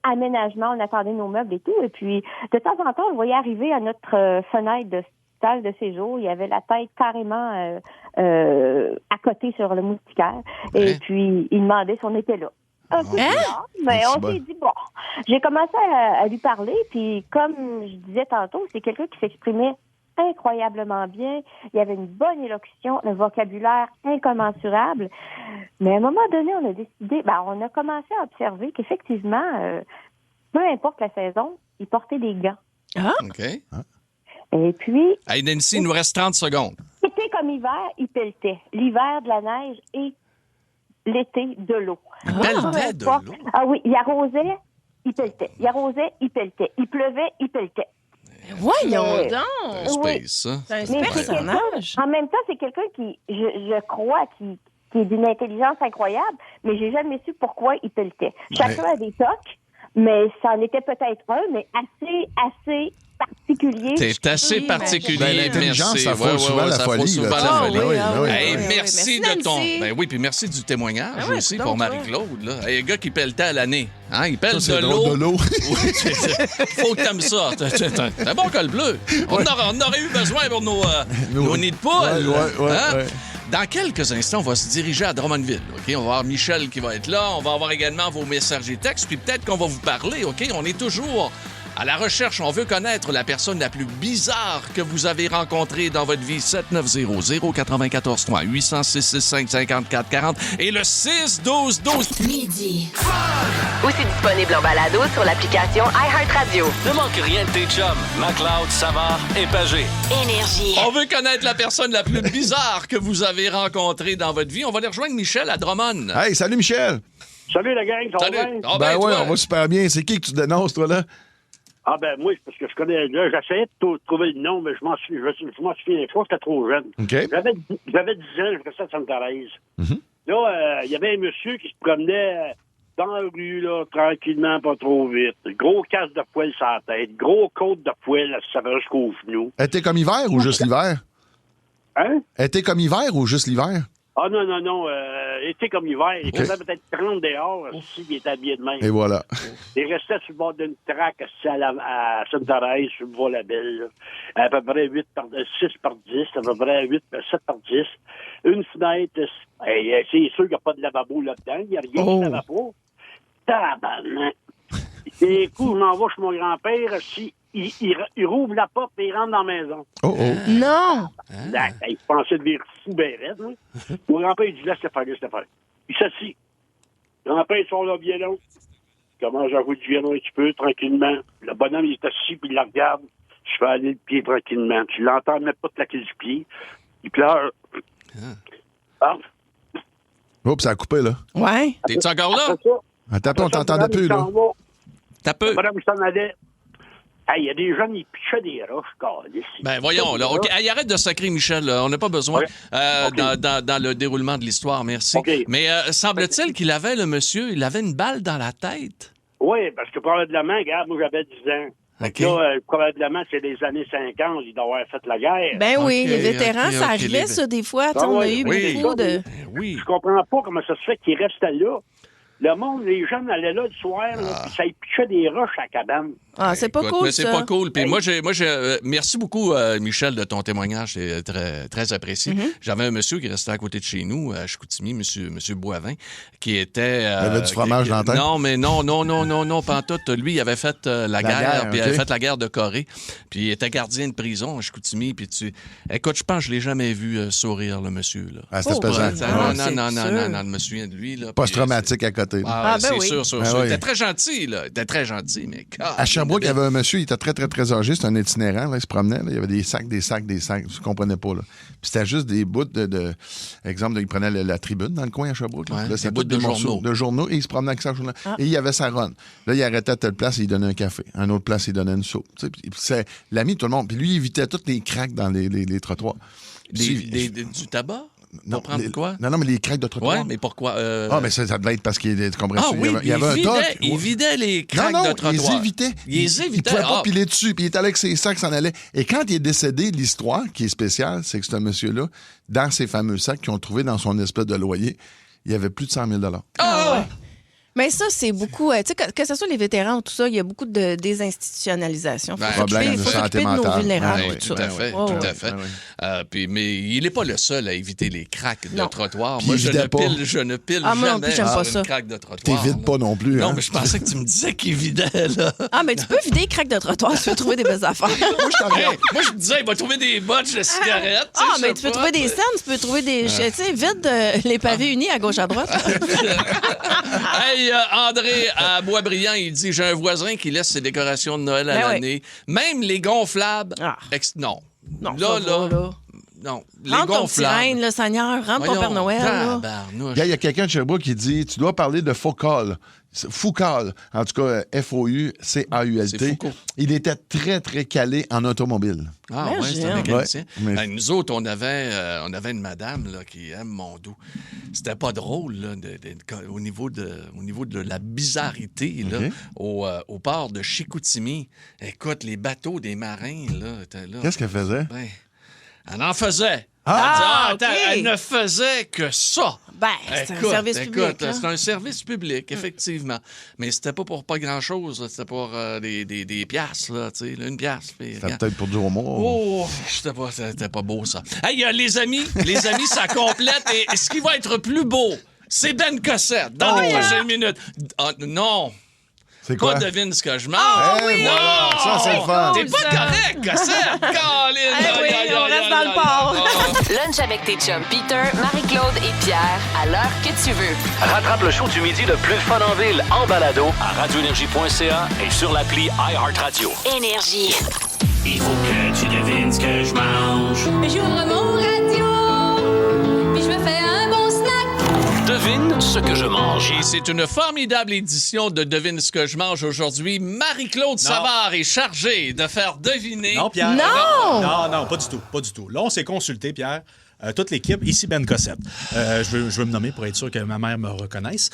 aménagement. On attendait nos meubles et tout. Et puis, de temps en temps, on voyait arriver à notre fenêtre de salle de séjour. Il y avait la tête carrément à côté sur le moustiquaire. Et puis, il demandait si on était là. Un peu bizarre, mais on s'est dit, bon, j'ai commencé à lui parler, puis comme je disais tantôt, c'est quelqu'un qui s'exprimait incroyablement bien. Il y avait une bonne élocution, un vocabulaire incommensurable. Mais à un moment donné, on a décidé, on a commencé à observer qu'effectivement, peu importe la saison, il portait des gants. Ah! OK. Et puis... Hey, Nancy, il nous reste 30 secondes. Été comme hiver, il pelletait. L'hiver, de la neige et l'été, de l'eau. Il pelletait de l'eau? Ah oui, il arrosait, il pelletait. Il arrosait, il pelletait. Il pleuvait, il pelletait. Voyons Mais- donc! Oui. Ça. C'est un Mais super c'est quelqu'un, personnage. en même temps, c'est quelqu'un qui, je crois, qui est d'une intelligence incroyable, mais j'ai jamais su pourquoi il pelletait. Chacun a des tocs, mais ça en était peut-être un, mais assez particulier. T'es assez Oui, particulier. Ben, l'intelligence, merci. ça frôle souvent la ça frôle folie, souvent là. la Ah folie. oui, ah oui, Hey, oui, oui. merci Merci, de ton. Nancy. Ben oui, puis merci du témoignage Ah oui, aussi donc, pour toi. Marie-Claude. Là. Hey, un gars qui pelletait à l'année. Hein, il pelle Ça, c'est de drôle, l'eau. de l'eau. Oui, faut que t'aimes ça. C'est un bon col bleu. On aurait eu besoin pour nos nids de poule. Ouais. Dans quelques instants, on va se diriger à Drummondville. OK? On va avoir Michel qui va être là. On va avoir également vos messages et textes. Puis peut-être qu'on va vous parler. OK? On est toujours à la recherche. On veut connaître la personne la plus bizarre que vous avez rencontrée dans votre vie. 790-094-3, 800-665-5440 et le 6-12-12. Midi. Aussi disponible en balado sur l'application iHeartRadio. Ne manque rien de tes chums, McLeod, Savard et Pagé. Énergie. On veut connaître la personne la plus bizarre que vous avez rencontrée dans votre vie. On va aller rejoindre Michel à Drummond. Hey, salut Michel. Salut la gang, ça va bien? Salut. Ah, Ben ouais, toi? on va super bien. C'est qui que tu dénonces, toi, là? Ah ben moi, c'est parce que je connais. Là, j'essayais de trouver le nom, mais je m'en souviens une fois, j'étais trop jeune. OK. J'avais 10 ans, je restais à Sainte-Thérèse. Mhm. Là, il y avait un monsieur qui se promenait dans la rue, là, tranquillement, pas trop vite. Gros casse de poêle sur la tête, gros côte de poêle, ça va jusqu'aux genoux. Été comme hiver ou juste l'hiver? Hein? Été comme hiver ou juste l'hiver? Ah non, été comme hiver. Il faisait peut-être 30 dehors, si il était habillé de même. Et voilà. Il restait sur le bord d'une traque à Sainte-Thérèse, sur le Bois-la-Belle, à peu près 6 par 10, à peu près 7 par 10. Une fenêtre, c'est sûr qu'il n'y a pas de lavabo là-dedans, il n'y a rien de lavabo. Tabarnak! Et du coup, je m'en vais chez mon grand-père, il rouvre la porte et il rentre dans la maison. Non! Il pensait devenir fou ben raide, hein? Mon grand-père, il dit, laisse-le faire. Il s'assit. Grand-père, il sort le violon. Il commence à jouer du violon un petit peu, tranquillement. Le bonhomme, il est assis, puis il la regarde. Je fais aller le pied tranquillement. Tu l'entends même pas claquer du pied. Il pleure. Ah. Oups, ça a coupé, là. Ouais. T'es-tu encore là? Attends, on t'entendait plus, là. T'as peu. Madame, je t'en allais. Il y a des jeunes, ils pichaient des roches, câlisse. Ben voyons, là. OK. Hey, arrête de sacrer Michel, là. On n'a pas besoin dans le déroulement de l'histoire, merci. Okay. Mais semble-t-il qu'il avait, le monsieur, il avait une balle dans la tête? Oui, parce que probablement, regarde, moi j'avais 10 ans. OK. Là, probablement, c'est des années 50, il doit avoir fait la guerre. Ben oui, OK, les vétérans, OK, ça OK, arrivait, ça, des fois. On a eu beaucoup de... Oui. Je comprends pas comment ça se fait qu'il restait là. Le monde, les jeunes allaient là le soir, là, puis ça y pichait des roches à la cabane. Ah, c'est pas cool, mais c'est pas cool. Puis moi, merci beaucoup, Michel, de ton témoignage. C'est très, très apprécié. J'avais un monsieur qui restait à côté de chez nous, à Chicoutimi, monsieur Boivin, qui était... Il avait du fromage dans la tête? Non, mais non, pantoute. Lui, il avait fait la guerre, puis il avait fait la guerre de Corée. Puis il était gardien de prison à Chicoutimi. Puis écoute, je pense que je l'ai jamais vu sourire, le monsieur. Là. Ah, c'était pesant. Non, je me souviens de lui. Post-traumatique à côté. Ah, ben c'est oui. sûr. Ben Il oui. était très gentil, là. Il était très gentil, mais... À Sherbrooke, il y avait un monsieur, il était très, très, très âgé. C'était un itinérant, là, il se promenait. Là, il y avait des sacs. Je comprenais pas. Là. Puis c'était juste des bouts exemple, il prenait la tribune dans le coin à Sherbrooke. Là. Ouais, Là, c'était des bouts tous des morceaux de journaux. Et il se promenait avec ça à journal. Et il y avait sa ronde. Là, il arrêtait à telle place et il donnait un café. À une autre place, il donnait une soupe. Tu sais, puis c'est l'ami de tout le monde. Puis lui, il évitait toutes les craques dans les trottoirs. Du tabac? Non, prendre quoi? Non, mais les craques de trottoir. Oui, mais pourquoi? Ah, mais ça devait être parce qu'il il y avait un toc. Il vidait les craques de trottoir. Il les évitait. Il pouvait pas piler dessus. Puis il était allé avec ses sacs, s'en allait. Et quand il est décédé, l'histoire qui est spéciale, c'est que ce monsieur-là, dans ces fameux sacs qu'ils ont trouvé dans son espèce de loyer, il y avait plus de 100 000 Ah ouais. Mais ça, c'est beaucoup... tu sais, que ce soit les vétérans ou tout ça, il y a beaucoup de désinstitutionnalisation. Problème de santé mentale. De nos vulnérables. Oui, tout à fait. Mais il n'est pas le seul à éviter les craques de trottoir. Moi, je ne pile moi non plus, jamais j'aime pas sur ça. une craque de trottoir. T'évites pas non plus. Non, mais je pensais que tu me disais qu'il vidait, là. Ah, mais tu peux vider les craques de trottoir si tu veux trouver des belles affaires. Moi, je me disais, il va trouver des botches de cigarettes. Ah, mais tu peux trouver des scènes, tu peux trouver des... Tu sais, vide les pavés unis à gauche à droite. Hey, André, à Boisbriand, il dit, j'ai un voisin qui laisse ses décorations de Noël à l'année. Même les gonflables. Non. Non, là. Non, les gonflables. Ton petit reine, le Seigneur. Rentre ton Père Noël. Il y a quelqu'un de Sherbrooke qui dit, tu dois parler de Foucault. Foucault, en tout cas, F-O-U-C-A-U-L-T. Il était très, très calé en automobile. Ah oui, c'est un mécanicien. Ouais, nous autres, on avait une madame là, qui aime mon dos. C'était pas drôle là, au niveau de la bizarreté là, au port de Chicoutimi. Écoute, les bateaux des marins, là, étaient là. Qu'est-ce qu'elle faisait? Ben, elle en faisait. Elle ne faisait que ça. Ben, c'est un service public. C'est un service public, effectivement. Mais c'était pas pour pas grand-chose. Là. C'était pour des piastres, là, tu sais, une piastre. C'était peut-être pour du homard. Oh, c'était pas beau, ça. Hey, les amis, ça complète. Et ce qui va être plus beau, c'est Ben Cossette dans les prochaines minutes. Non. C'est quoi? Pas devine ce que je mange. Voilà, ça, c'est le fun. T'es pas correct, Cossette. Oui, on reste dans le port. Lunch avec tes chums Peter, Marie-Claude et Pierre, à l'heure que tu veux. Rattrape le show du midi le plus fun en ville en balado à radioénergie.ca et sur l'appli iHeartRadio. Énergie. Il faut que tu devines ce que je mange. J'ouvre mon radio, puis je me fais un bon snack. Devine ce que je mange. Et c'est une formidable édition de Devine ce que je mange aujourd'hui. Marie-Claude Savard est chargée de faire deviner... Non, Pierre. Non! Non, pas du tout. Là, on s'est consulté, Pierre. toute l'équipe. Ici Ben Cossette. Je veux me nommer pour être sûr que ma mère me reconnaisse.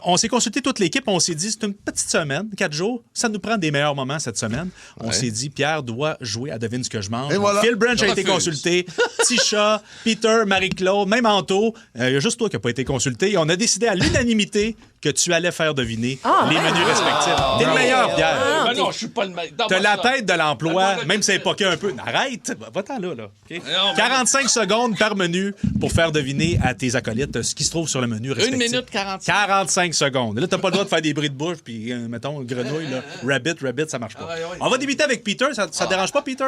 On s'est consulté toute l'équipe. On s'est dit, c'est une petite semaine, 4 jours. Ça nous prend des meilleurs moments cette semaine. On s'est dit, Pierre doit jouer à Devine ce que je mange. Et voilà. Phil Branch a été consulté. Tisha, Peter, Marie-Claude, même Anto. Il y a juste toi qui n'as pas été consulté. Et on a décidé à l'unanimité que tu allais faire deviner les menus respectifs. T'es le meilleur, Pierre. Non, je suis pas le meilleur. T'as la tête de l'emploi, même si c'est pas un peu. Arrête! Va-t'en là. Okay? 45 secondes par menu pour faire deviner à tes acolytes ce qui se trouve sur le menu respectif. 1 minute 45. 45 secondes. Là, t'as pas le droit de faire des bruits de bouche, puis, mettons, grenouille, là, rabbit, ça marche pas. On va débuter avec Peter. Ça te dérange pas, Peter?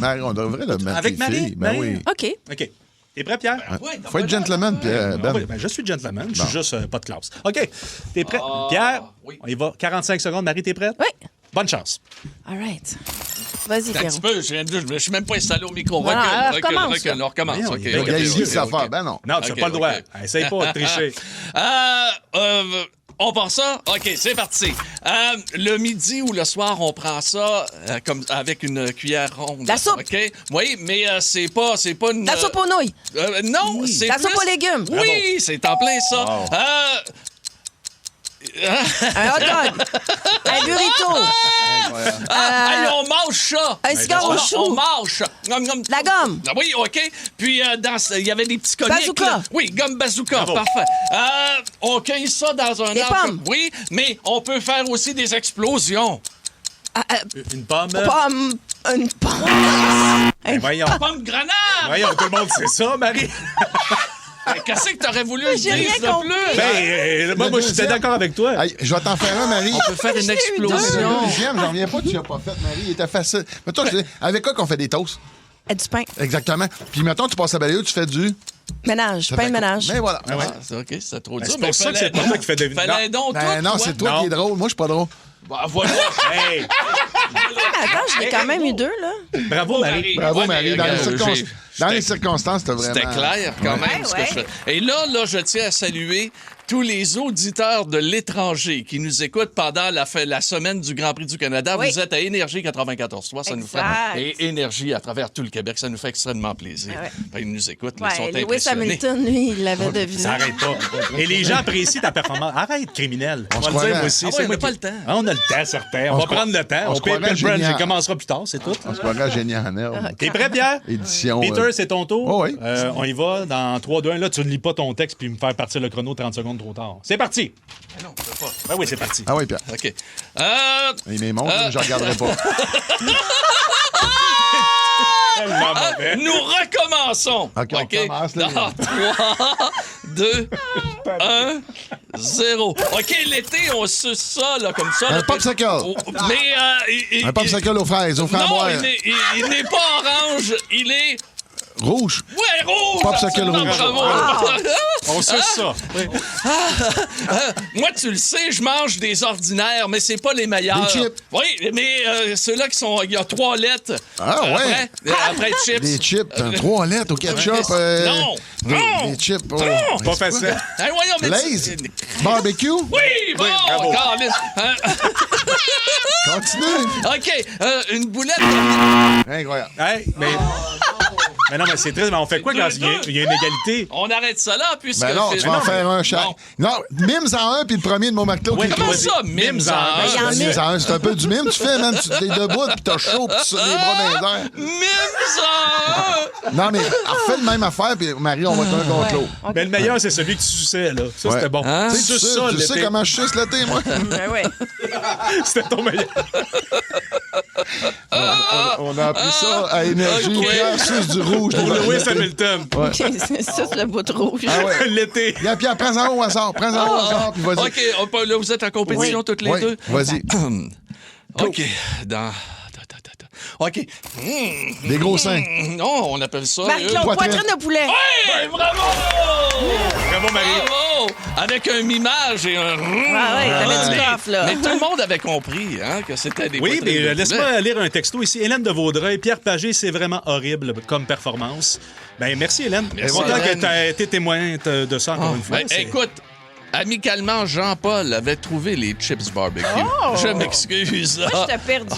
Marie, on devrait le mettre. Avec Marie? Ben oui. OK. T'es prêt, Pierre? Faut être gentleman, Pierre. Je suis gentleman. Je suis juste pas de classe. OK. T'es prêt? Pierre, on y va. 45 secondes. Marie, t'es prête? Oui. Bonne chance. All right. Vas-y, Un petit peu, je suis même pas installé au micro. Voilà, Recule. recommence. On recommence. Voyons, OK. il y a Il a dit ça faire. Ben non. Non, tu n'as pas le droit. Essaye pas de tricher. On part ça? OK, c'est parti. Le midi ou le soir, on prend ça comme avec une cuillère ronde. La soupe. OK? Oui, mais c'est pas une... La soupe aux nouilles. Non, c'est La plus... soupe aux légumes. Oui, c'est en plein ça. Wow. Un hot dog. Un burrito. Hey, on mange ça. Un cigare au chou. On mange. La gomme. Ah oui, OK. Puis, il y avait des petits coniques. Bazooka. Là. Oui, gomme bazooka. Bravo. Parfait. On cueille ça dans un Des arbre. pommes. Oui, mais on peut faire aussi des explosions. Une pomme. Une pomme. Ben, voyons. Pomme grenade. Voyons, tout le monde sait ça, Marie. Qu'est-ce que t'aurais voulu J'ai dire rien de compris. plus? Moi, j'étais d'accord avec toi. Hey, je vais t'en faire un, Marie. On peut faire une explosion. Le deuxième, j'en reviens pas, tu l'as pas fait, Marie. Il était facile. Mais toi, avec quoi qu'on fait des toasts? Du pain. Exactement. Puis mettons, tu passes à balayeuse, tu fais du... Ménage. Pain de ménage. Mais voilà. C'est OK, c'est trop dur. C'est pour ça que c'est pas toi qui fais deviner. Fallait donc Ben non, c'est toi qui es drôle. Moi, je suis pas drôle. Bah, voilà. Hey. Attends, je l'ai quand même eu 2, là. Bravo, Marie. Bravo, Ouais, Marie. mais, Dans les circonstances, c'était vraiment... C'était clair quand même ce que je fais. Et là, je tiens à saluer tous les auditeurs de l'étranger qui nous écoutent pendant la semaine du Grand Prix du Canada. Oui. Vous êtes à Énergie 94.3, ça nous fait... Et Énergie à travers tout le Québec, ça nous fait extrêmement plaisir. Ben, ils nous écoutent, ils sont Lewis impressionnés. Hamilton, lui, il l'avait deviné. Ça arrête pas. Et les gens apprécient ta performance. Arrête, criminel. On va le dire, moi aussi. Ah ouais, on n'a pas le temps. On a le temps, certain. On va prendre le temps. On paye le brunch, il commencera plus tard, c'est tout. On se croirait génie en herbe. T'es prêt, Pierre? Édition... Peter, c'est ton tour? Oh, oui. On y va dans 3, 2, 1. Là, tu ne lis pas ton texte puis me faire partir le chrono 30 secondes trop tard. C'est parti. Non, je peux pas. Ben oui, c'est parti. Ah oui, Pierre. OK. Il m'est montre, je regarderai pas. Nous recommençons. OK, on commence, là. Dans 3, 2, 1, 0. OK, l'été, on suce ça, là, comme ça. Un là, popsicle. Mais... Un popsicle aux fraises, aux non, framboises. il n'est pas orange, il est... Rouge. Ouais, rouge! Popsicle rouge. Bravo. On suce ça. Oui. Moi, tu le sais, je mange des ordinaires, mais c'est pas les meilleurs. Des chips. Oui, mais ceux-là qui sont... Il y a 3 lettres. Ah, ouais. Après chips. Des chips, 3 lettres au ketchup. Non. Des chips. Oh. C'est pas facile. Hey, voyons, mais Lays. Barbecue. Oui, bon! bravo. Continue. OK, une boulette. Incroyable. Hey, mais non, mais c'est triste. Mais on fait quoi quand il y a une égalité? On arrête ça là, puisque... Ben non, tu vas en faire un chaque. Non, mimes en un, puis le premier de mon McCloud. Oui, Comment ça, mimes en un? Mimes en un, c'est un peu du mime. Tu fais, man, tu t'es debout, puis t'as chaud, puis tu sautes les bras dans les airs. Mimes en un! Non, mais refais le même affaire, puis Marie, on va être un contre l'autre. Mais le meilleur, c'est celui que tu suçais, là. Ça, c'était bon. Tu Suce sais, ça, tu sais l'été. comment je suce l'été, moi? Ben oui. C'était ton meilleur. On a appris ça à Énergie. Ok. Pierre suce du rouge. Pour Lewis Hamilton. Ouais. C'est ça, c'est le bout rouge. Ah ouais. L'été. Pierre, prends-en un au hasard. Prends-en un au hasard, puis vas-y. OK, là, vous êtes en compétition toutes les deux? Vas-y. OK, OK. Des gros seins. Non, on appelle ça... Marie-Claude, poitrine de poulet. Ouais, bravo! Bravo, Marie. Bravo! Avec un mimage et un... Ah ouais, t'avais du coffre, là. Mais tout le monde avait compris que c'était des Oui, poitrines mais de laisse-moi poulet. lire un texto ici. Hélène de Vaudreuil, Pierre Pagé, c'est vraiment horrible comme performance. Ben merci, Hélène. Je suis content que tu aies été témoin de ça encore une fois. Ben, écoute, Amicalement, Jean-Paul avait trouvé les chips barbecue. Oh! Je m'excuse. Moi, je t'ai perdu.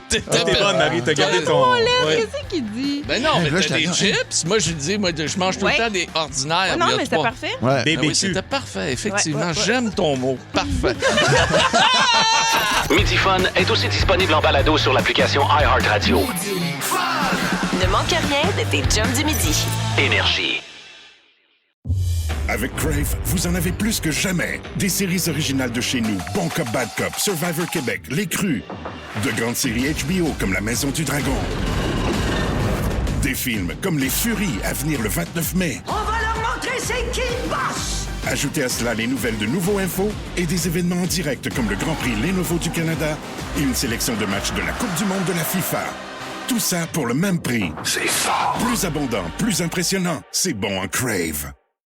T'es bonne, Marie, t'as gardé ton... Qu'est-ce qu'il dit? Ben non, mais là, t'as des chips. Moi, je dis, je mange tout le temps des ordinaires. Non, il y a mais c'était 3. parfait. Ouais. Des Ben oui, BQ. c'était parfait, effectivement. Ouais. J'aime ton mot. Parfait. Midi Fun est aussi disponible en balado sur l'application iHeartRadio. Ne manque rien de tes chums du midi. Énergie. Avec Crave, vous en avez plus que jamais. Des séries originales de chez nous, Bon Cop, Bad Cop, Survivor Québec, Les Crus. De grandes séries HBO comme La Maison du Dragon. Des films comme Les Furies à venir le 29 mai. On va leur montrer c'est qui le boss! Ajoutez à cela les nouvelles de Nouveau Info et des événements en direct comme le Grand Prix Lenovo du Canada et une sélection de matchs de la Coupe du monde de la FIFA. Tout ça pour le même prix. C'est fort. Plus abondant, plus impressionnant. C'est bon en Crave.